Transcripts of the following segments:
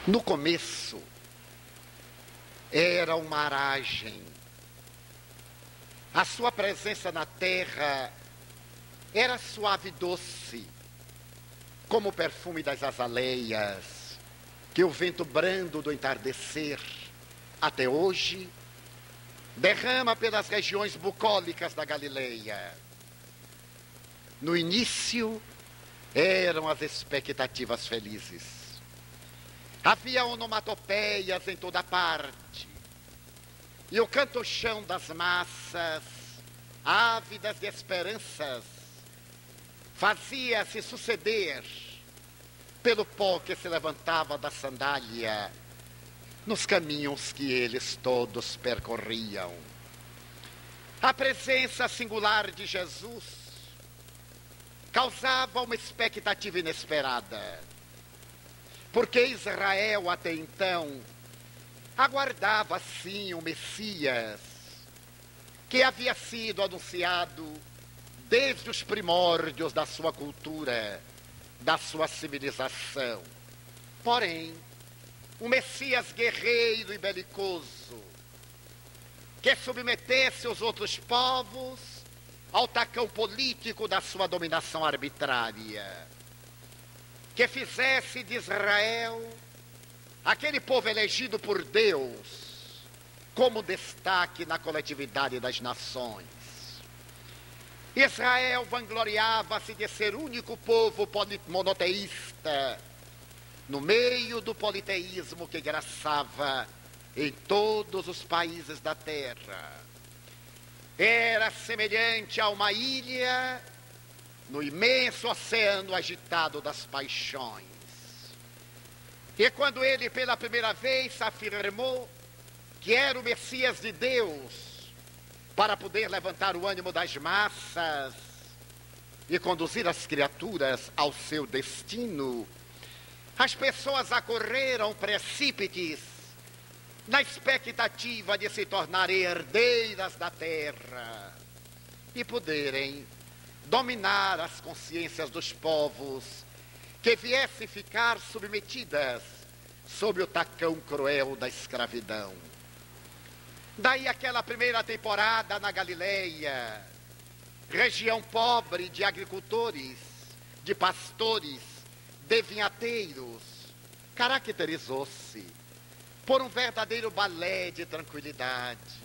No começo, era uma aragem. A sua presença na terra era suave e doce, como o perfume das azaleias, que o vento brando do entardecer, até hoje, derrama pelas regiões bucólicas da Galileia. No início, eram as expectativas felizes. Havia onomatopeias em toda parte, e o canto-chão das massas, ávidas de esperanças, fazia-se suceder pelo pó que se levantava da sandália nos caminhos que eles todos percorriam. A presença singular de Jesus causava uma expectativa inesperada, porque Israel até então aguardava sim o Messias, que havia sido anunciado desde os primórdios da sua cultura, da sua civilização. Porém, um Messias guerreiro e belicoso, que submetesse os outros povos ao tacão político da sua dominação arbitrária, que fizesse de Israel aquele povo elegido por Deus como destaque na coletividade das nações. Israel vangloriava-se de ser o único povo monoteísta no meio do politeísmo que graçava em todos os países da terra. Era semelhante a uma ilha no imenso oceano agitado das paixões. E quando ele pela primeira vez afirmou que era o Messias de Deus para poder levantar o ânimo das massas e conduzir as criaturas ao seu destino, as pessoas acorreram precípites na expectativa de se tornarem herdeiras da terra e poderem dominar as consciências dos povos que viessem ficar submetidas sob o tacão cruel da escravidão. Daí aquela primeira temporada na Galileia, região pobre de agricultores, de pastores, de vinhateiros, caracterizou-se por um verdadeiro balé de tranquilidade.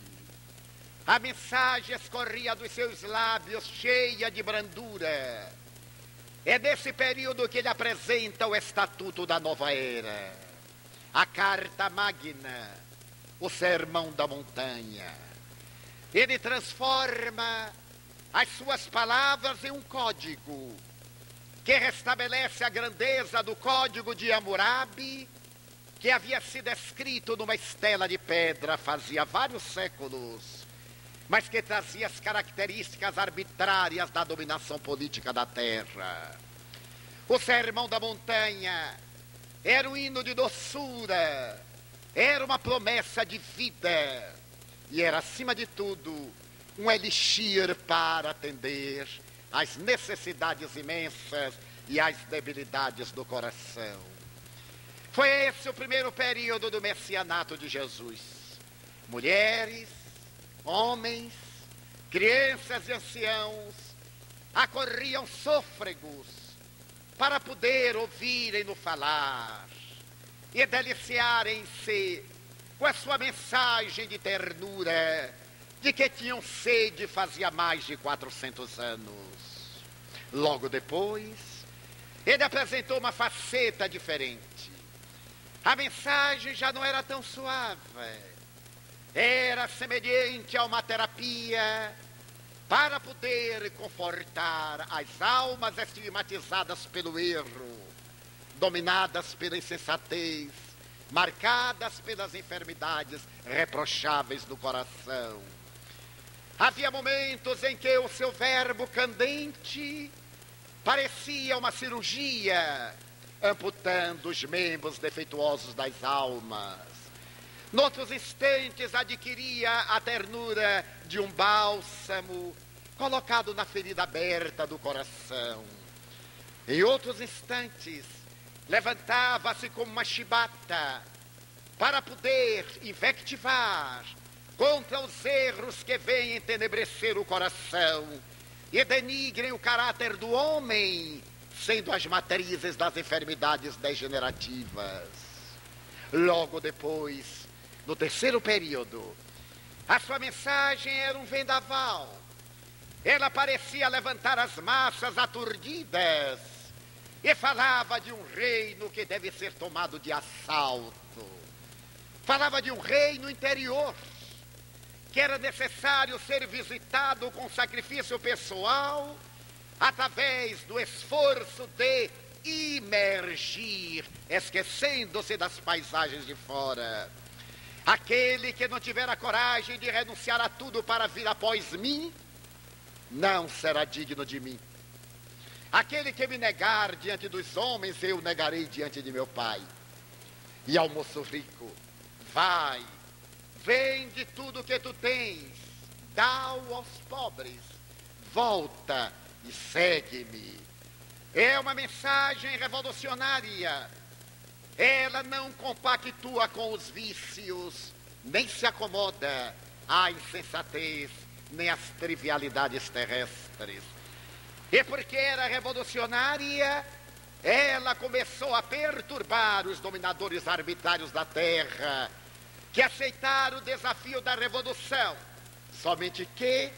A mensagem escorria dos seus lábios cheia de brandura. É nesse período que ele apresenta o Estatuto da Nova Era, a Carta Magna, o Sermão da Montanha. Ele transforma as suas palavras em um código que restabelece a grandeza do Código de Hammurabi, que havia sido escrito numa estela de pedra fazia vários séculos, mas que trazia as características arbitrárias da dominação política da terra. O Sermão da Montanha era um hino de doçura, era uma promessa de vida e era, acima de tudo, um elixir para atender às necessidades imensas e às debilidades do coração. Foi esse o primeiro período do messianato de Jesus. Mulheres, homens, crianças e anciãos acorriam sôfregos para poder ouvirem-no falar e deliciarem-se com a sua mensagem de ternura, de que tinham sede fazia mais de 400 anos. Logo depois, ele apresentou uma faceta diferente. A mensagem já não era tão suave, era semelhante a uma terapia para poder confortar as almas estigmatizadas pelo erro, dominadas pela insensatez, marcadas pelas enfermidades reprocháveis do coração. Havia momentos em que o seu verbo candente parecia uma cirurgia, amputando os membros defeituosos das almas. Noutros instantes adquiria a ternura de um bálsamo colocado na ferida aberta do coração. Em outros instantes, levantava-se como uma chibata para poder invectivar contra os erros que vêm entenebrecer o coração e denigrem o caráter do homem, sendo as matrizes das enfermidades degenerativas. Logo depois, no terceiro período, a sua mensagem era um vendaval. Ela parecia levantar as massas aturdidas e falava de um reino que deve ser tomado de assalto. Falava de um reino interior que era necessário ser visitado com sacrifício pessoal através do esforço de imergir, esquecendo-se das paisagens de fora. Aquele que não tiver a coragem de renunciar a tudo para vir após mim, não será digno de mim. Aquele que me negar diante dos homens, eu negarei diante de meu Pai. E ao moço rico, vai, vende tudo que tu tens, dá-o aos pobres, volta e segue-me. É uma mensagem revolucionária. Ela não compactua com os vícios, nem se acomoda à insensatez, nem às trivialidades terrestres. E porque era revolucionária, ela começou a perturbar os dominadores arbitrários da terra, que aceitaram o desafio da revolução. Somente que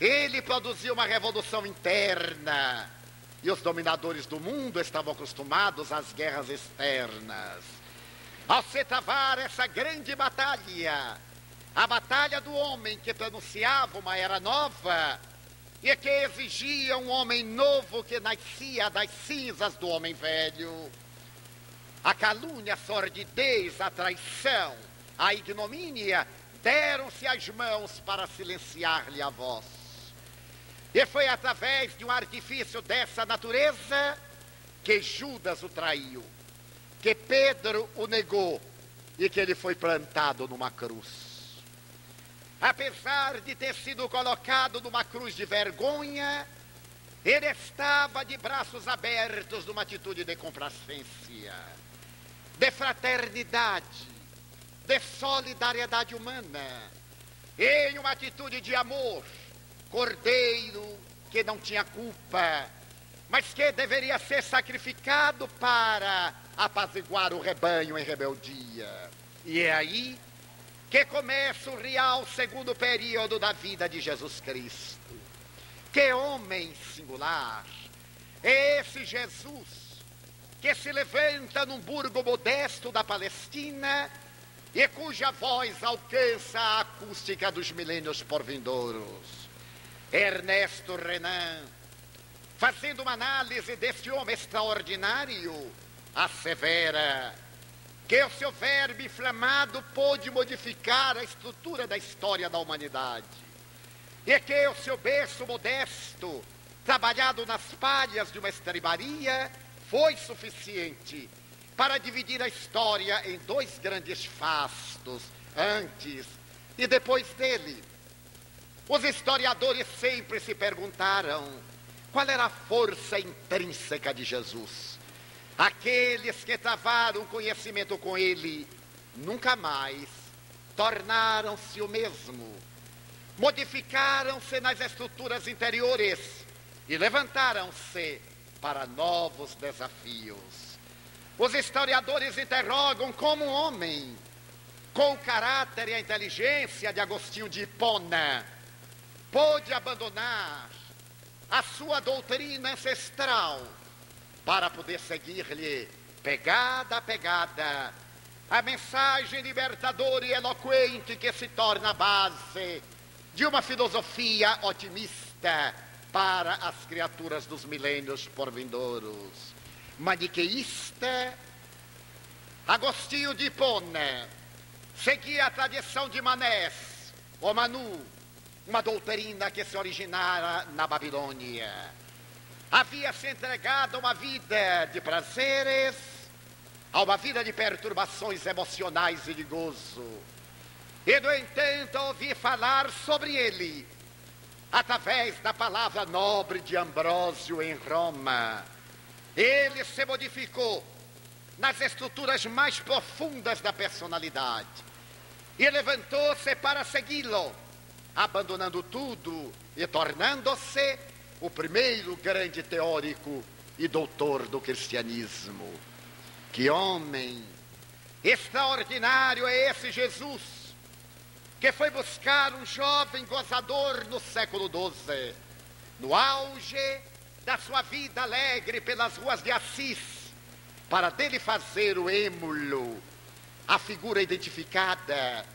ele produziu uma revolução interna, e os dominadores do mundo estavam acostumados às guerras externas. Ao se travar essa grande batalha, a batalha do homem que pronunciava uma era nova e que exigia um homem novo que nascia das cinzas do homem velho, a calúnia, a sordidez, a traição, a ignomínia deram-se as mãos para silenciar-lhe a voz. E foi através de um artifício dessa natureza que Judas o traiu, que Pedro o negou e que ele foi plantado numa cruz. Apesar de ter sido colocado numa cruz de vergonha, ele estava de braços abertos numa atitude de complacência, de fraternidade, de solidariedade humana, em uma atitude de amor. Cordeiro que não tinha culpa, mas que deveria ser sacrificado para apaziguar o rebanho em rebeldia. E é aí que começa o real segundo período da vida de Jesus Cristo. Que homem singular! É esse Jesus que se levanta num burgo modesto da Palestina e cuja voz alcança a acústica dos milênios por vindouros. Ernesto Renan, fazendo uma análise desse homem extraordinário, assevera que o seu verbo inflamado pôde modificar a estrutura da história da humanidade e que o seu berço modesto, trabalhado nas palhas de uma estrebaria, foi suficiente para dividir a história em dois grandes fastos, antes e depois dele. Os historiadores sempre se perguntaram qual era a força intrínseca de Jesus. Aqueles que travaram conhecimento com ele nunca mais tornaram-se o mesmo. Modificaram-se nas estruturas interiores e levantaram-se para novos desafios. Os historiadores interrogam como um homem com o caráter e a inteligência de Agostinho de Hipona pôde abandonar a sua doutrina ancestral para poder seguir-lhe, pegada a pegada, a mensagem libertadora e eloquente que se torna a base de uma filosofia otimista para as criaturas dos milênios por vindouros. Maniqueísta, Agostinho de Hipona seguia a tradição de Manés, ou Manu, uma doutrina que se originara na Babilônia. Havia se entregado a uma vida de prazeres, a uma vida de perturbações emocionais e de gozo. E, no entanto, ouvi falar sobre ele através da palavra nobre de Ambrósio em Roma. Ele se modificou nas estruturas mais profundas da personalidade e levantou-se para segui-lo, abandonando tudo e tornando-se o primeiro grande teórico e doutor do cristianismo. Que homem extraordinário é esse Jesus, que foi buscar um jovem gozador no século XII, no auge da sua vida alegre pelas ruas de Assis, para dele fazer o êmulo, a figura identificada,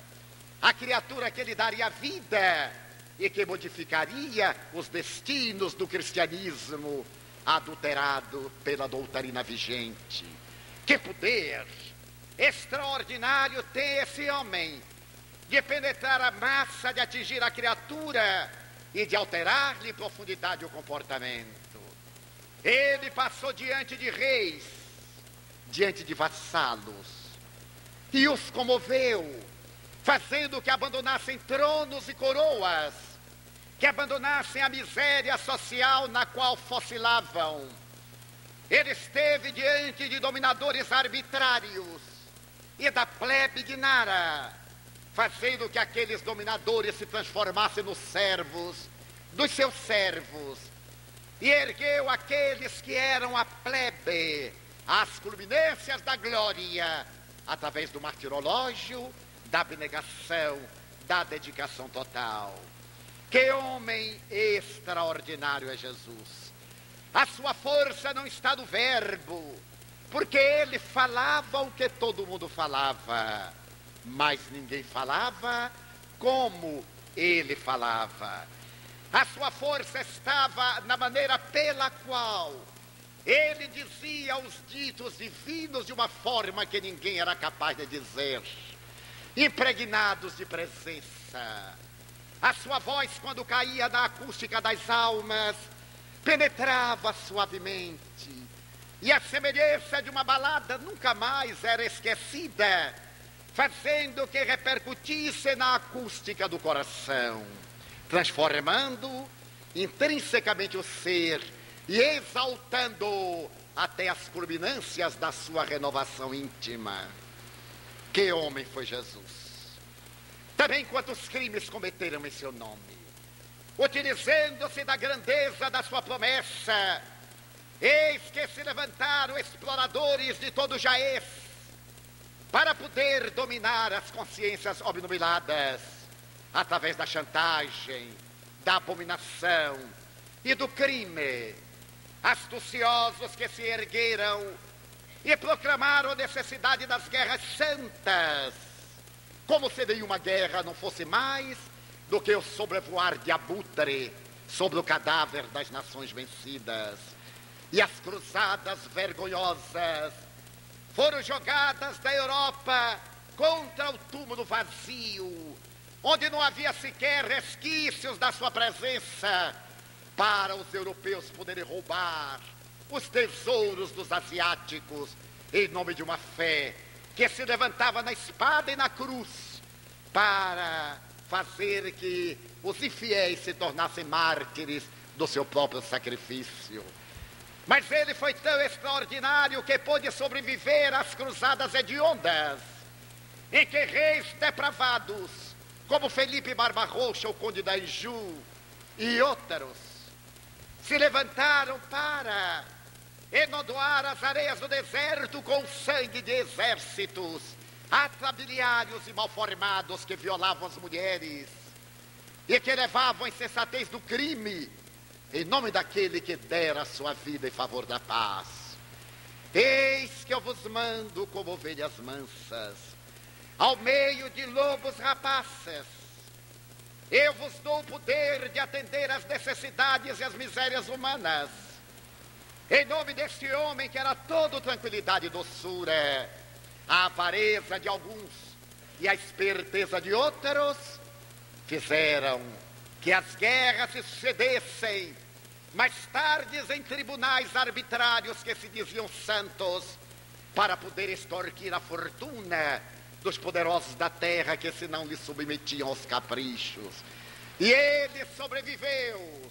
a criatura que lhe daria vida e que modificaria os destinos do cristianismo adulterado pela doutrina vigente. Que poder extraordinário tem esse homem de penetrar a massa, de atingir a criatura e de alterar-lhe em profundidade o comportamento. Ele passou diante de reis, diante de vassalos, e os comoveu, fazendo que abandonassem tronos e coroas, que abandonassem a miséria social na qual fossilavam. Ele esteve diante de dominadores arbitrários e da plebe ignara, fazendo que aqueles dominadores se transformassem nos servos dos seus servos, e ergueu aqueles que eram a plebe às culminâncias da glória, através do martirológio, da abnegação, da dedicação total. Que homem extraordinário é Jesus! A sua força não está no verbo, porque ele falava o que todo mundo falava, mas ninguém falava como ele falava. A sua força estava na maneira pela qual ele dizia os ditos divinos de uma forma que ninguém era capaz de dizer, impregnados de presença. A sua voz, quando caía na acústica das almas, penetrava suavemente, e a semelhança de uma balada nunca mais era esquecida, fazendo que repercutisse na acústica do coração, transformando intrinsecamente o ser e exaltando até as culminâncias da sua renovação íntima. Que homem foi Jesus! Também quantos crimes cometeram em seu nome, utilizando-se da grandeza da sua promessa. Eis que se levantaram exploradores de todo Jaez para poder dominar as consciências obnubiladas através da chantagem, da abominação e do crime. Astuciosos que se ergueram e proclamaram a necessidade das guerras santas, como se nenhuma guerra não fosse mais do que o sobrevoar de abutre sobre o cadáver das nações vencidas. E as cruzadas vergonhosas foram jogadas da Europa contra o túmulo vazio, onde não havia sequer resquícios da sua presença, para os europeus poderem roubar os tesouros dos asiáticos, em nome de uma fé que se levantava na espada e na cruz, para fazer que os infiéis se tornassem mártires do seu próprio sacrifício. Mas ele foi tão extraordinário que pôde sobreviver às cruzadas hediondas, em que reis depravados, como Felipe Barbarroxa, o conde da Anjou, e outros, se levantaram para enodoar as areias do deserto com sangue de exércitos atrabiliários e malformados que violavam as mulheres e que levavam a insensatez do crime em nome daquele que dera a sua vida em favor da paz. Eis que eu vos mando como ovelhas mansas ao meio de lobos rapaces. Eu vos dou o poder de atender às necessidades e às misérias humanas. Em nome deste homem que era todo tranquilidade e doçura, a avareza de alguns e a esperteza de outros fizeram que as guerras se sucedessem, mais tarde em tribunais arbitrários que se diziam santos, para poder extorquir a fortuna dos poderosos da terra que se não lhe submetiam aos caprichos. E ele sobreviveu.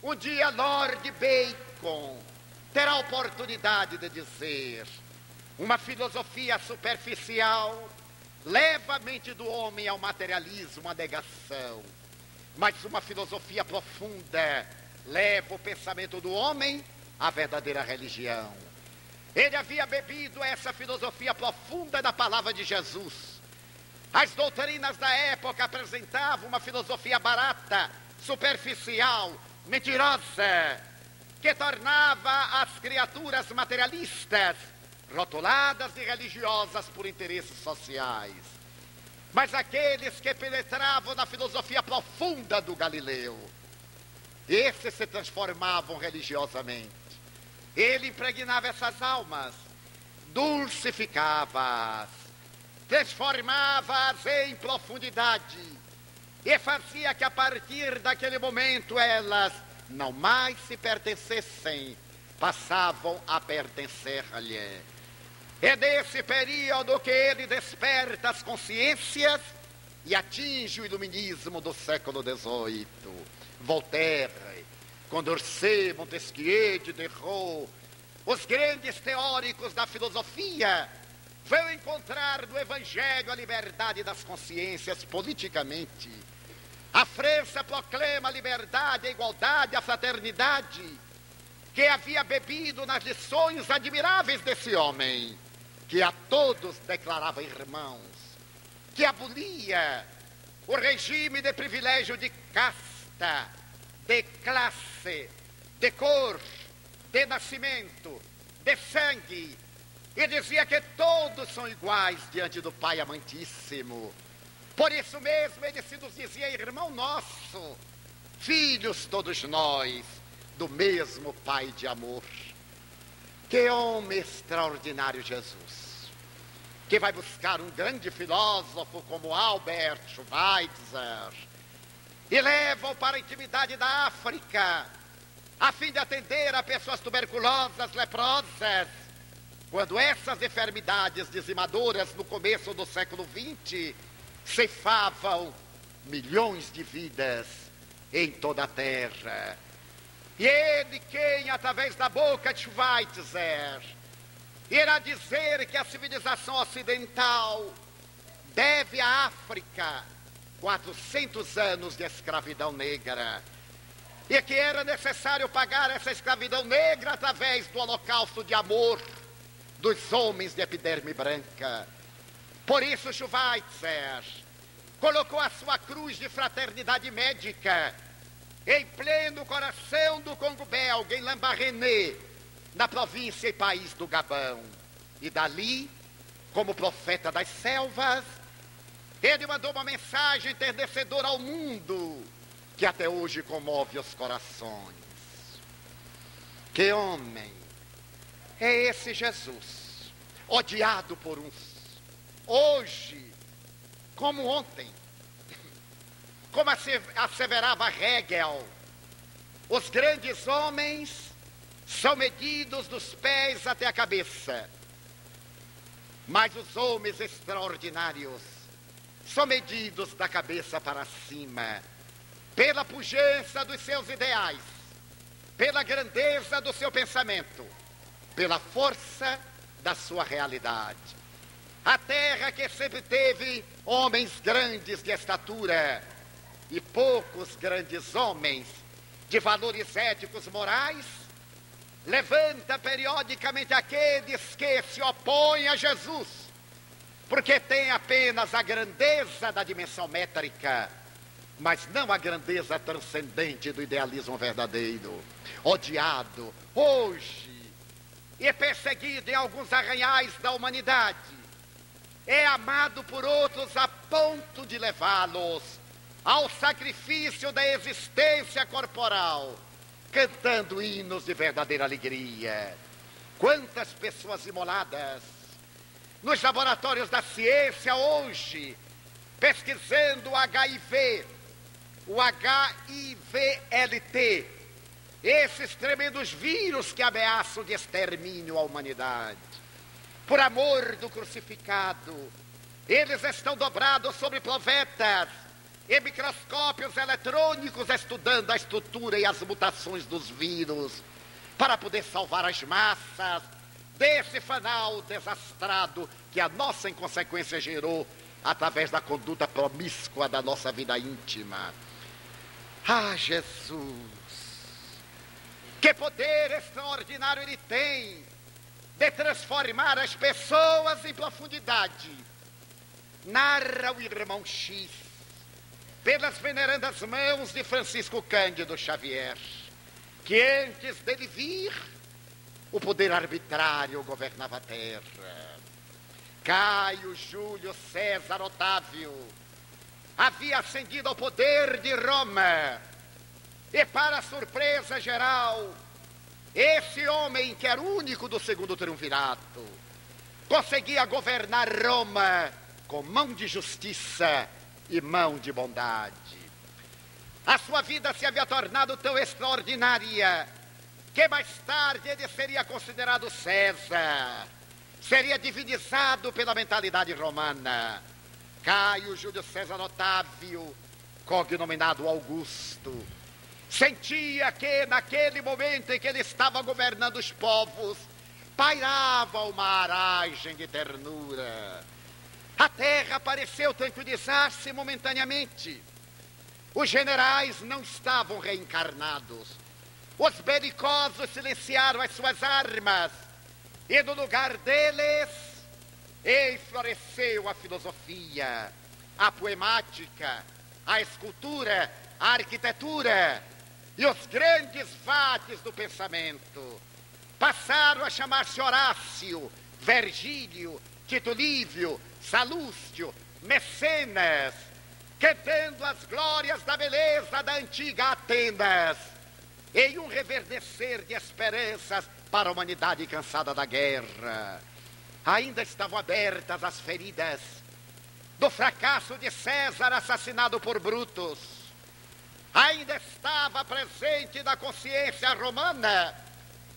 Um dia Lord Bacon terá a oportunidade de dizer: Uma filosofia superficial leva a mente do homem ao materialismo, à negação. Mas uma filosofia profunda leva o pensamento do homem à verdadeira religião. Ele havia bebido essa filosofia profunda da palavra de Jesus. As doutrinas da época apresentavam uma filosofia barata, superficial, mentirosa, que tornava as criaturas materialistas, rotuladas de religiosas por interesses sociais. Mas aqueles que penetravam na filosofia profunda do Galileu, esses se transformavam religiosamente. Ele impregnava essas almas, dulcificava-as, transformava-as em profundidade e fazia que a partir daquele momento elas não mais se pertencessem, passavam a pertencer-lhe. É nesse período que ele desperta as consciências e atinge o iluminismo do século XVIII. Voltaire, Condorcet, Montesquieu, Diderot, os grandes teóricos da filosofia vão encontrar no Evangelho a liberdade das consciências politicamente. A França proclama a liberdade, a igualdade, a fraternidade, que havia bebido nas lições admiráveis desse homem, que a todos declarava irmãos, que abolia o regime de privilégio de casta, de classe, de cor, de nascimento, de sangue, e dizia que todos são iguais diante do Pai amantíssimo. Por isso mesmo ele se nos dizia irmão nosso, filhos todos nós, do mesmo Pai de amor. Que homem extraordinário Jesus, que vai buscar um grande filósofo como Albert Schweitzer e leva-o para a intimidade da África, a fim de atender a pessoas tuberculosas, leprosas, quando essas enfermidades dizimadoras no começo do século XX ceifavam milhões de vidas em toda a terra. E ele quem, através da boca de Schweitzer, irá dizer que a civilização ocidental deve à África 400 anos de escravidão negra, e que era necessário pagar essa escravidão negra através do holocausto de amor dos homens de epiderme branca. Por isso Schweitzer colocou a sua cruz de fraternidade médica em pleno coração do Congo belga, em Lambaréné, na província e país do Gabão. E dali, como profeta das selvas, ele mandou uma mensagem enternecedora ao mundo, que até hoje comove os corações. Que homem é esse Jesus, odiado por uns, hoje, como ontem? Como asseverava Hegel, os grandes homens são medidos dos pés até a cabeça, mas os homens extraordinários são medidos da cabeça para cima, pela pujança dos seus ideais, pela grandeza do seu pensamento, pela força da sua realidade. A terra que sempre teve homens grandes de estatura e poucos grandes homens de valores éticos morais, levanta periodicamente aqueles que se opõem a Jesus, porque tem apenas a grandeza da dimensão métrica, mas não a grandeza transcendente do idealismo verdadeiro. Odiado hoje e perseguido em alguns arranhais da humanidade, é amado por outros a ponto de levá-los ao sacrifício da existência corporal, cantando hinos de verdadeira alegria. Quantas pessoas imoladas nos laboratórios da ciência hoje, pesquisando o HIV, o HIV-LT, esses tremendos vírus que ameaçam de extermínio a humanidade. Por amor do crucificado, eles estão dobrados sobre profetas e microscópios eletrônicos, estudando a estrutura e as mutações dos vírus, para poder salvar as massas, desse fanal desastrado que a nossa inconsequência gerou através da conduta promíscua da nossa vida íntima. Ah, Jesus! Que poder extraordinário ele tem de transformar as pessoas em profundidade. Narra o irmão X, pelas venerandas mãos de Francisco Cândido Xavier, que antes dele vir, o poder arbitrário governava a terra. Caio Júlio César Otávio havia ascendido ao poder de Roma, e para a surpresa geral, esse homem, que era o único do segundo triunvirato, conseguia governar Roma com mão de justiça e mão de bondade. A sua vida se havia tornado tão extraordinária que mais tarde ele seria considerado César, seria divinizado pela mentalidade romana. Caio Júlio César Otávio, cognominado Augusto, sentia que naquele momento em que ele estava governando os povos, pairava uma aragem de ternura. A terra pareceu tranquilizar-se momentaneamente. Os generais não estavam reencarnados. Os belicosos silenciaram as suas armas. E no lugar deles, enfloresceu a filosofia, a poemática, a escultura, a arquitetura e os grandes vates do pensamento. Passaram a chamar-se Horácio, Virgílio, Tito Livio, Salúcio, Mecenas, cantando as glórias da beleza da antiga Atenas, em um reverdecer de esperanças para a humanidade cansada da guerra. Ainda estavam abertas as feridas do fracasso de César assassinado por Brutus. Ainda estava presente na consciência romana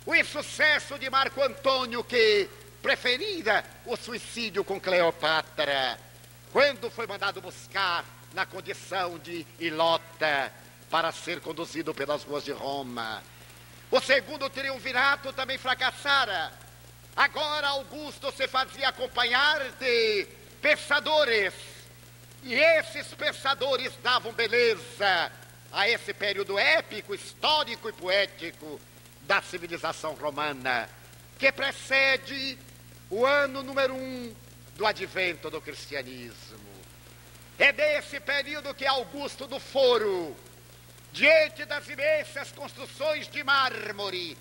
o insucesso de Marco Antônio, que preferira o suicídio com Cleopatra, quando foi mandado buscar na condição de ilota para ser conduzido pelas ruas de Roma. O segundo triunvirato também fracassara. Agora Augusto se fazia acompanhar de pensadores, e esses pensadores davam beleza a esse período épico, histórico e poético da civilização romana, que precede o ano número 1 do advento do cristianismo. É desse período que Augusto do Foro, diante das imensas construções de mármore,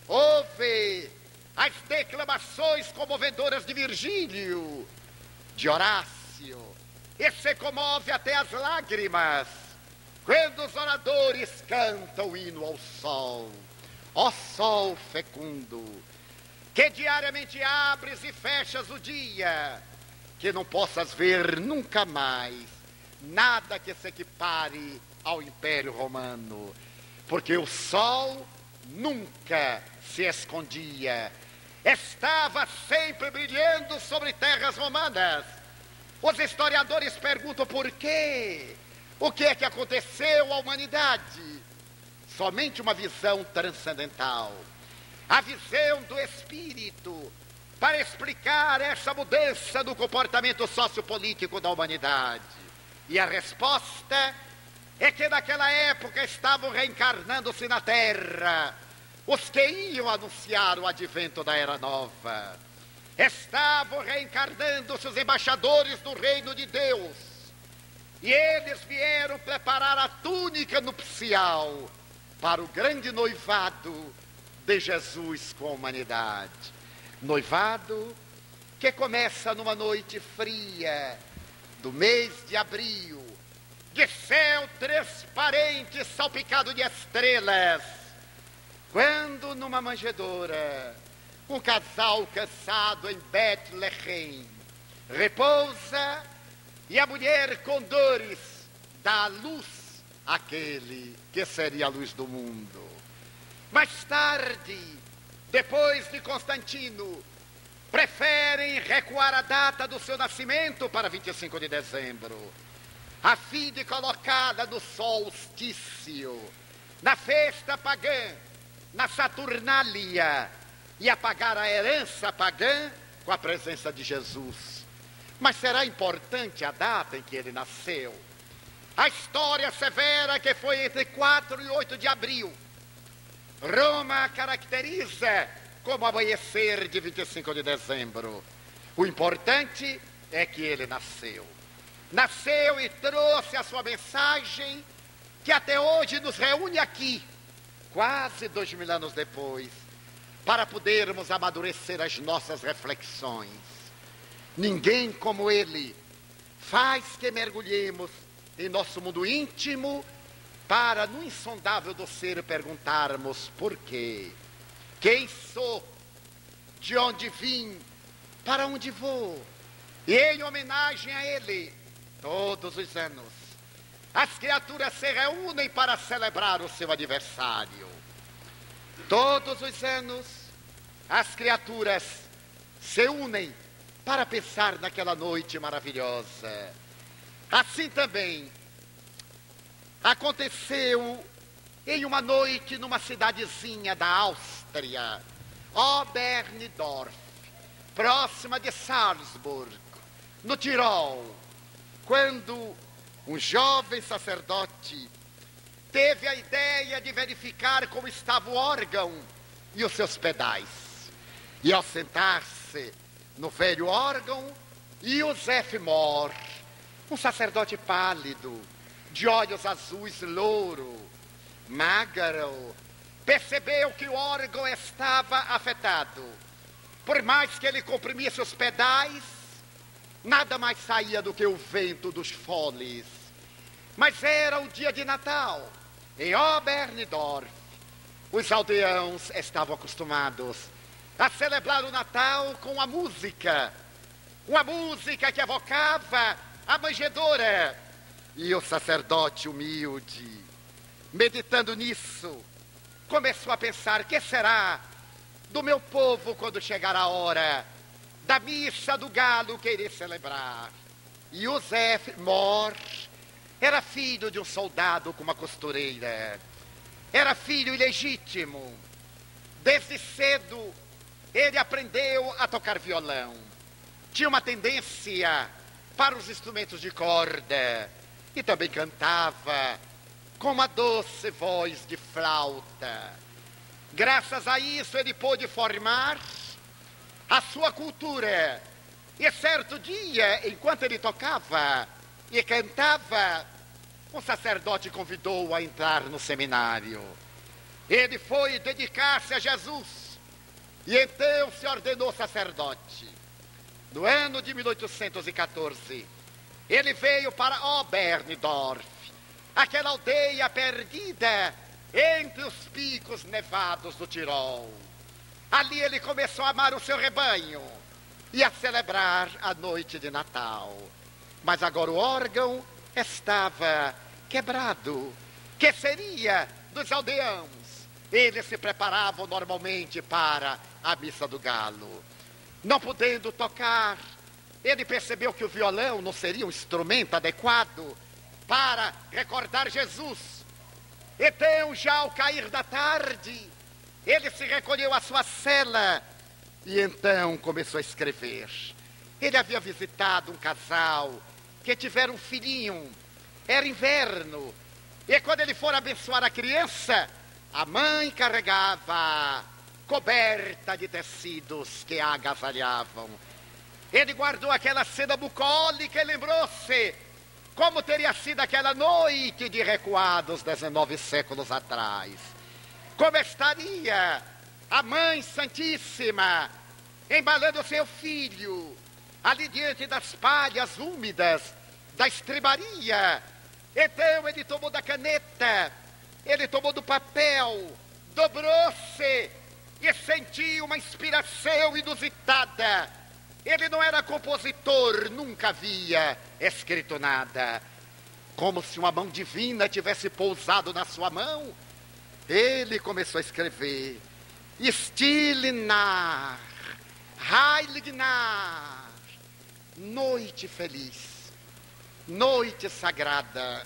ouve as declamações comovedoras de Virgílio, de Horácio, e se comove até as lágrimas quando os oradores cantam o hino ao sol. Ó sol fecundo, que diariamente abres e fechas o dia, que não possas ver nunca mais nada que se equipare ao Império Romano, porque o sol nunca se escondia, estava sempre brilhando sobre terras romanas. Os historiadores perguntam por quê? O que é que aconteceu à humanidade? Somente uma visão transcendental, a visão do espírito, para explicar essa mudança do comportamento sociopolítico da humanidade. E a resposta é que naquela época estavam reencarnando-se na Terra os que iam anunciar o advento da Era Nova. Estavam reencarnando-se os embaixadores do reino de Deus. E eles vieram preparar a túnica nupcial para o grande noivado de Jesus com a humanidade. Noivado que começa numa noite fria do mês de abril, de céu transparente salpicado de estrelas, quando numa manjedoura um casal cansado em Betlehem repousa, e a mulher com dores dá à luz àquele que seria a luz do mundo. Mais tarde, depois de Constantino, preferem recuar a data do seu nascimento para 25 de dezembro, a fim de colocá-la no solstício, na festa pagã, na Saturnália, e apagar a herança pagã com a presença de Jesus. Mas será importante a data em que ele nasceu. A história severa que foi entre 4 e 8 de abril. Roma caracteriza como amanhecer de 25 de dezembro. O importante é que ele nasceu. Nasceu e trouxe a sua mensagem, que até hoje nos reúne aqui, quase 2000 anos depois, para podermos amadurecer as nossas reflexões. Ninguém como ele faz que mergulhemos em nosso mundo íntimo para, no insondável do ser, perguntarmos por quê? Quem sou? De onde vim? Para onde vou? E em homenagem a ele, todos os anos, as criaturas se reúnem para celebrar o seu aniversário. Todos os anos, as criaturas se unem para pensar naquela noite maravilhosa. Assim também aconteceu em uma noite numa cidadezinha da Áustria, Oberndorf, próxima de Salzburg, no Tirol, quando um jovem sacerdote teve a ideia de verificar como estava o órgão e os seus pedais. E ao sentar-se no velho órgão, Joseph Mohr, um sacerdote pálido, de olhos azuis louro, magro, percebeu que o órgão estava afetado. Por mais que ele comprimisse os pedais, nada mais saía do que o vento dos foles. Mas era o dia de Natal. Em Oberndorf, os aldeãos estavam acostumados a celebrar o Natal com a música. Uma música que evocava a manjedoura. E o sacerdote humilde, meditando nisso, começou a pensar: que será do meu povo quando chegar a hora da missa do galo que irei celebrar? E Joseph Mohr era filho de um soldado com uma costureira. Era filho ilegítimo. Desde cedo, ele aprendeu a tocar violão. Tinha uma tendência para os instrumentos de corda. E também cantava com uma doce voz de flauta. Graças a isso, ele pôde formar a sua cultura. E certo dia, enquanto ele tocava e cantava, um sacerdote convidou-o a entrar no seminário. Ele foi dedicar-se a Jesus e então se ordenou sacerdote. No ano de 1814, ele veio para Oberndorf, aquela aldeia perdida entre os picos nevados do Tirol. Ali ele começou a amar o seu rebanho e a celebrar a noite de Natal. Mas agora o órgão estava quebrado. Que seria dos aldeãos? Eles se preparavam normalmente para a missa do galo. Não podendo tocar, ele percebeu que o violão não seria um instrumento adequado para recordar Jesus. Então, já ao cair da tarde, ele se recolheu à sua cela e então começou a escrever. Ele havia visitado um casal que tiveram um filhinho. Era inverno. E quando ele for abençoar a criança, a mãe carregava coberta de tecidos que a agasalhavam. Ele guardou aquela cena bucólica e lembrou-se como teria sido aquela noite de recuados 19 séculos atrás. Como estaria a Mãe Santíssima embalando seu filho ali diante das palhas úmidas da estribaria. Então ele tomou da caneta, ele tomou do papel, dobrou-se e sentiu uma inspiração inusitada. Ele não era compositor, nunca havia escrito nada. Como se uma mão divina tivesse pousado na sua mão, ele começou a escrever: Stille Nacht, Heilige Nacht, noite feliz, noite sagrada,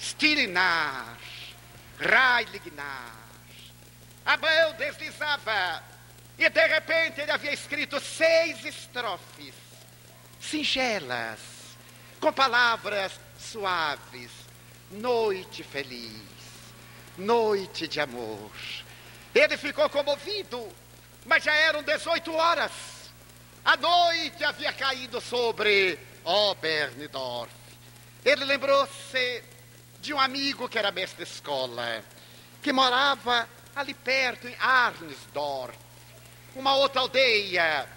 Stille Nacht, Heilige Nacht. A mão deslizava E de repente ele havia escrito 6 estrofes, singelas, com palavras suaves. Noite feliz, noite de amor. Ele ficou comovido, mas já eram 18 horas. A noite havia caído sobre Oberndorf. Ele lembrou-se de um amigo que era mestre de escola, que morava ali perto, em Arnsdorf, uma outra aldeia,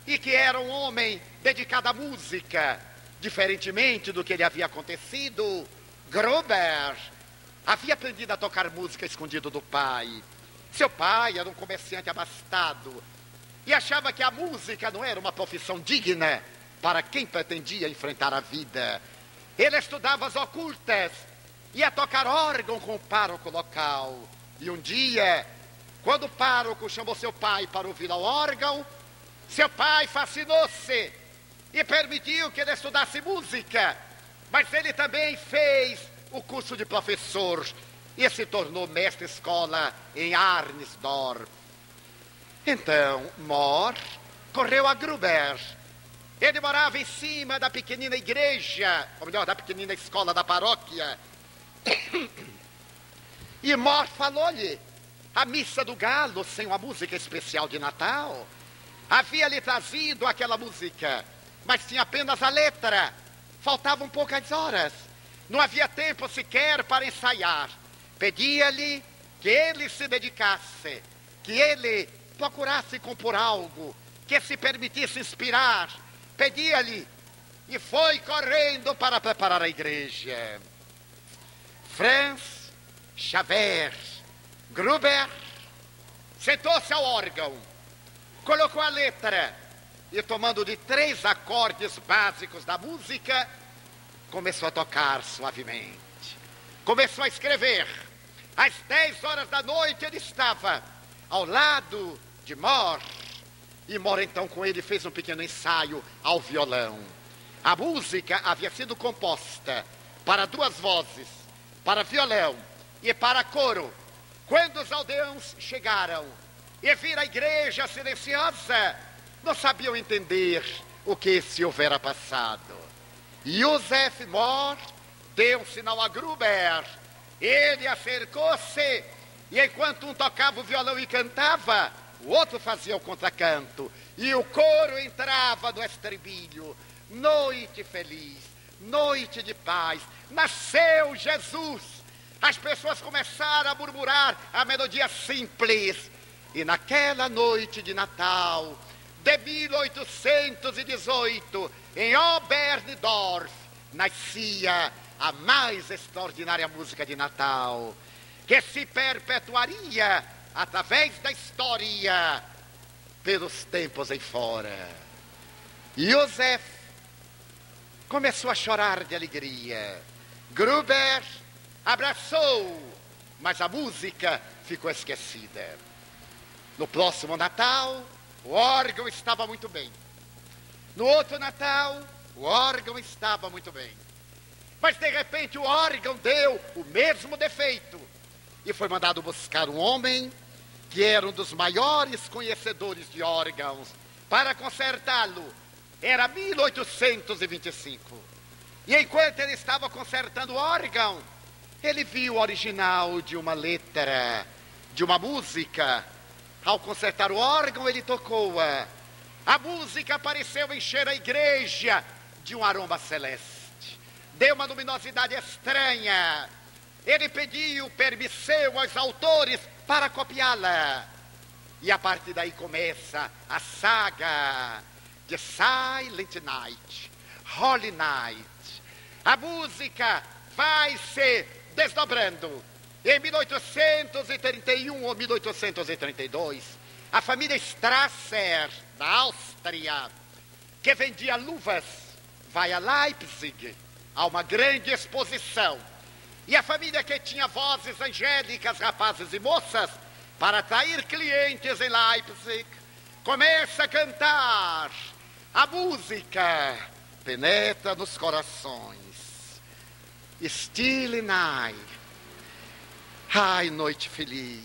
e que era um homem dedicado à música. Diferentemente do que lhe havia acontecido, Gruber havia aprendido a tocar música escondido do pai. Seu pai era um comerciante abastado e achava que a música não era uma profissão digna para quem pretendia enfrentar a vida. Ele estudava as ocultas, ia tocar órgão com o pároco local. E um dia, quando o pároco chamou seu pai para ouvir o órgão, seu pai fascinou-se e permitiu que ele estudasse música. Mas ele também fez o curso de professor e se tornou mestre de escola em Arnsdorf. Então, Mor correu a Gruber. Ele morava em cima da pequenina igreja, ou melhor, da pequenina escola da paróquia. E Mor falou-lhe: a missa do galo sem uma música especial de Natal. Havia-lhe trazido aquela música, mas tinha apenas a letra. Faltavam poucas horas. Não havia tempo sequer para ensaiar. Pedia-lhe que ele se dedicasse, que ele procurasse compor algo, que se permitisse inspirar. Pedia-lhe e foi correndo para preparar a igreja. Franz Xaver Gruber sentou-se ao órgão, colocou a letra e, tomando de 3 acordes básicos da música, começou a tocar suavemente. Começou a escrever. Às 10 horas da noite ele estava ao lado de Mor. E Mor então com ele fez um pequeno ensaio ao violão. A música havia sido composta para 2 vozes, para violão e para coro. Quando os aldeãos chegaram e viram a igreja silenciosa, não sabiam entender o que se houvera passado. Josef Mor deu um sinal a Gruber. Ele acercou-se e enquanto um tocava o violão e cantava, o outro fazia o contracanto. E o coro entrava no estribilho. Noite feliz, noite de paz, nasceu Jesus. As pessoas começaram a murmurar a melodia simples. E naquela noite de Natal de 1818, em Oberndorf, nascia a mais extraordinária música de Natal, que se perpetuaria através da história pelos tempos em fora. Josef começou a chorar de alegria. Gruber abraçou, mas a música ficou esquecida. No próximo Natal, o órgão estava muito bem. No outro Natal, o órgão estava muito bem. Mas de repente o órgão deu o mesmo defeito. E foi mandado buscar um homem que era um dos maiores conhecedores de órgãos para consertá-lo. Era 1825. E enquanto ele estava consertando o órgão, ele viu o original de uma letra, de uma música. Ao consertar o órgão, ele tocou-a. A música pareceu encher a igreja de um aroma celeste. Deu uma luminosidade estranha. Ele pediu permissão aos autores para copiá-la. E a partir daí começa a saga de Silent Night, Holy Night. A música vai se desdobrando. Em 1831 ou 1832, a família Strasser, da Áustria, que vendia luvas, vai a Leipzig, a uma grande exposição. E a família que tinha vozes angélicas, rapazes e moças, para atrair clientes em Leipzig, começa a cantar. A música penetra nos corações. Stille Night. Ai, noite feliz.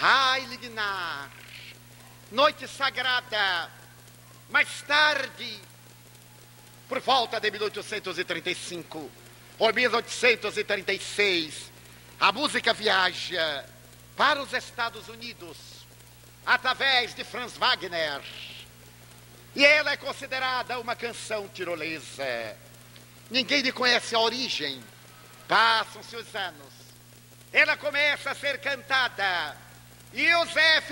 Heilige Nacht. noite sagrada. Mais tarde, por volta de 1835 ou 1836, a música viaja para os Estados Unidos através de Franz Wagner. E ela é considerada uma canção tirolesa. Ninguém lhe conhece a origem. Passam-se os anos. Ela começa a ser cantada. E Joseph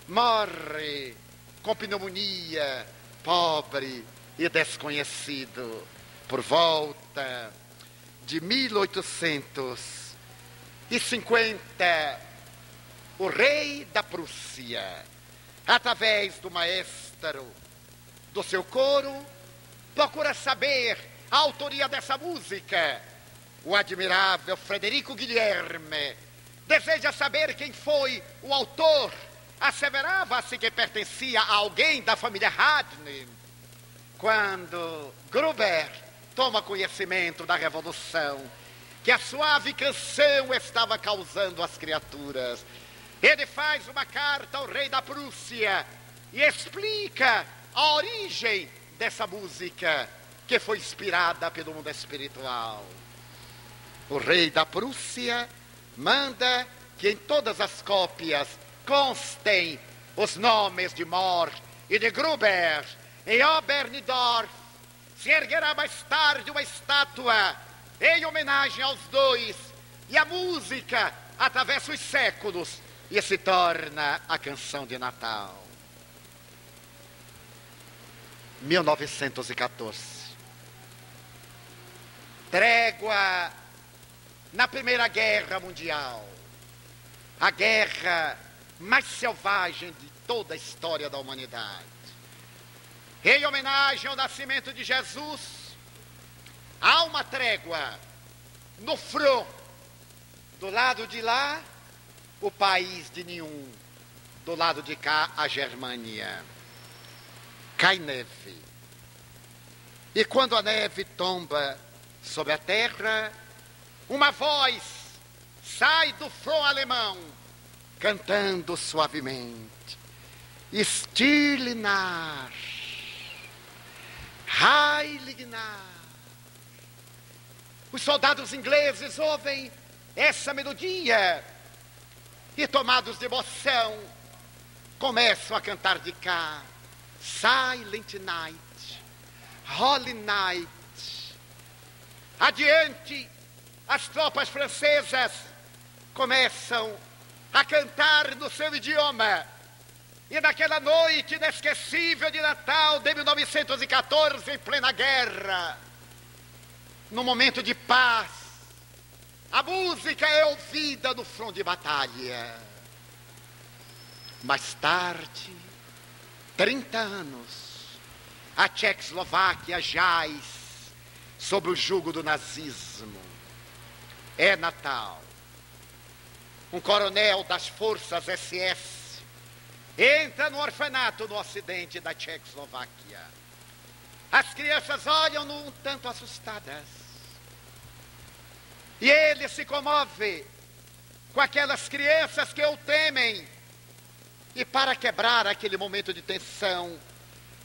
morre com pneumonia, pobre e desconhecido, por volta de 1850. O rei da Prússia, através do maestro do seu coro, procura saber a autoria dessa música. O admirável Frederico Guilherme deseja saber quem foi o autor. Asseverava-se que pertencia a alguém da família Haydn. Quando Gruber toma conhecimento da revolução que a suave canção estava causando às criaturas, ele faz uma carta ao rei da Prússia e explica a origem dessa música que foi inspirada pelo mundo espiritual. O rei da Prússia manda que em todas as cópias constem os nomes de Mohr e de Gruber. Em Oberndorf se erguerá mais tarde uma estátua em homenagem aos dois, e a música atravessa os séculos e se torna a canção de Natal. 1914. Trégua na Primeira Guerra Mundial. A guerra mais selvagem de toda a história da humanidade. Em homenagem ao nascimento de Jesus, há uma trégua no front. Do lado de lá, o país de nenhum. Do lado de cá, a Germânia. Cai neve. E quando a neve tomba sobre a terra, uma voz sai do front alemão, cantando suavemente: Stille Nacht, Heilige Nacht. Os soldados ingleses ouvem essa melodia e, tomados de emoção, começam a cantar de cá: Silent Night, Holy Night. Adiante, as tropas francesas começam a cantar no seu idioma. E naquela noite inesquecível de Natal de 1914, em plena guerra, no momento de paz, a música é ouvida no front de batalha. Mais tarde, 30 anos, a Tchecoslováquia jaz sob o jugo do nazismo. É Natal. Um coronel das forças SS entra no orfanato no ocidente da Tchecoslováquia. As crianças olham-no um tanto assustadas. E ele se comove com aquelas crianças que o temem. E para quebrar aquele momento de tensão,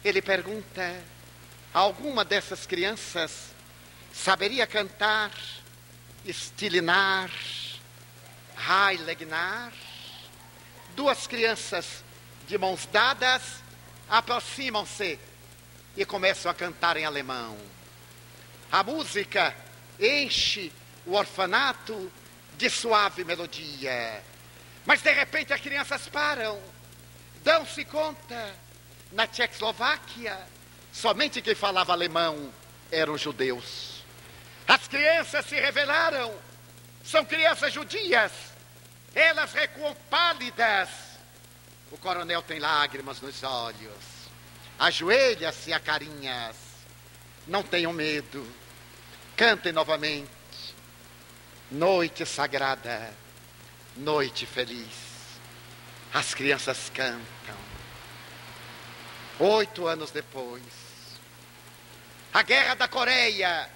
ele pergunta: alguma dessas crianças saberia cantar Stille Nacht, Heilige Nacht? Duas crianças de mãos dadas aproximam-se e começam a cantar em alemão. A música enche o orfanato de suave melodia. Mas de repente as crianças param, dão-se conta: na Tchecoslováquia, somente quem falava alemão eram judeus. As crianças se revelaram, são crianças judias. Elas recuam pálidas. O coronel tem lágrimas nos olhos. Ajoelha-se a carinhas. Não tenham medo. Cantem novamente. Noite sagrada, noite feliz. As crianças cantam. 8 anos depois, a Guerra da Coreia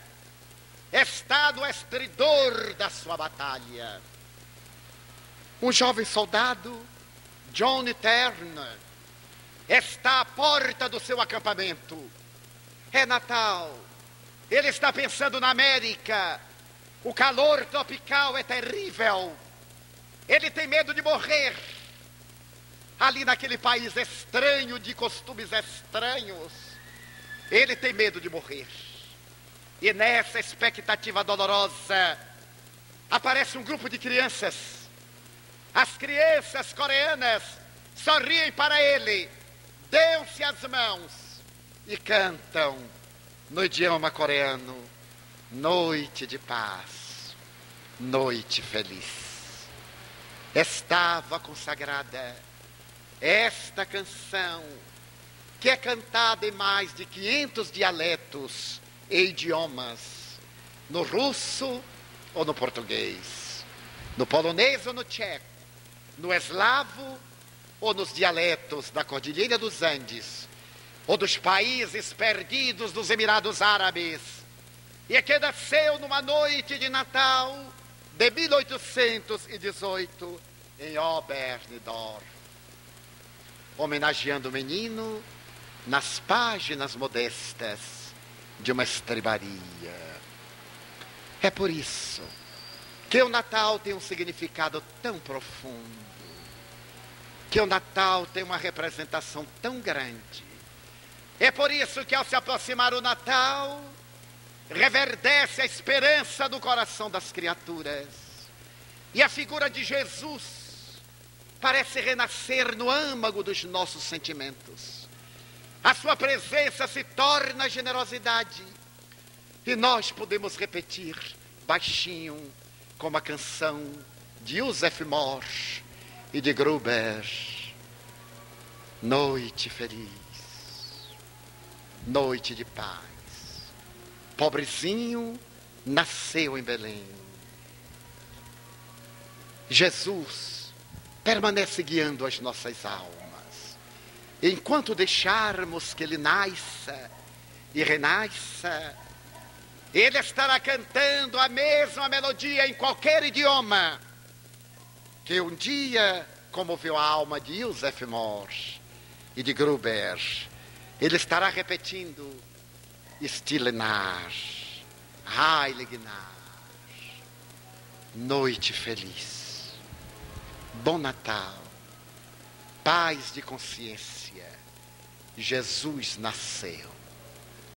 está no estridor da sua batalha. Um jovem soldado John Turner, está à porta do seu acampamento. É Natal. Ele está pensando na América. O calor tropical é terrível. Ele tem medo de morrer. Ali naquele país estranho, de costumes estranhos. Ele tem medo de morrer. E nessa expectativa dolorosa, aparece um grupo de crianças. As crianças coreanas sorriem para ele, dão-se as mãos e cantam no idioma coreano: noite de paz, noite feliz. Estava consagrada esta canção, que é cantada em mais de 500 dialetos e idiomas, no russo ou no português, no polonês ou no tcheco, no eslavo ou nos dialetos da Cordilheira dos Andes, ou dos países perdidos dos Emirados Árabes, e que nasceu numa noite de Natal de 1818 em Oberndorf, homenageando o menino nas páginas modestas de uma estrebaria. É por isso que o Natal tem um significado tão profundo, que o Natal tem uma representação tão grande. É por isso que, ao se aproximar o Natal, reverdece a esperança do coração das criaturas. E a figura de Jesus parece renascer no âmago dos nossos sentimentos. A sua presença se torna generosidade. E nós podemos repetir baixinho, como a canção de Joseph Morsch e de Gruber: noite feliz, noite de paz. Pobrezinho nasceu em Belém. Jesus permanece guiando as nossas almas. Enquanto deixarmos que Ele nasça e renasça, Ele estará cantando a mesma melodia em qualquer idioma que um dia comoveu a alma de Joseph Morsch e de Gruber. Ele estará repetindo: Stille Nacht, Heilige Nacht, noite feliz, bom Natal, paz de consciência, Jesus nasceu.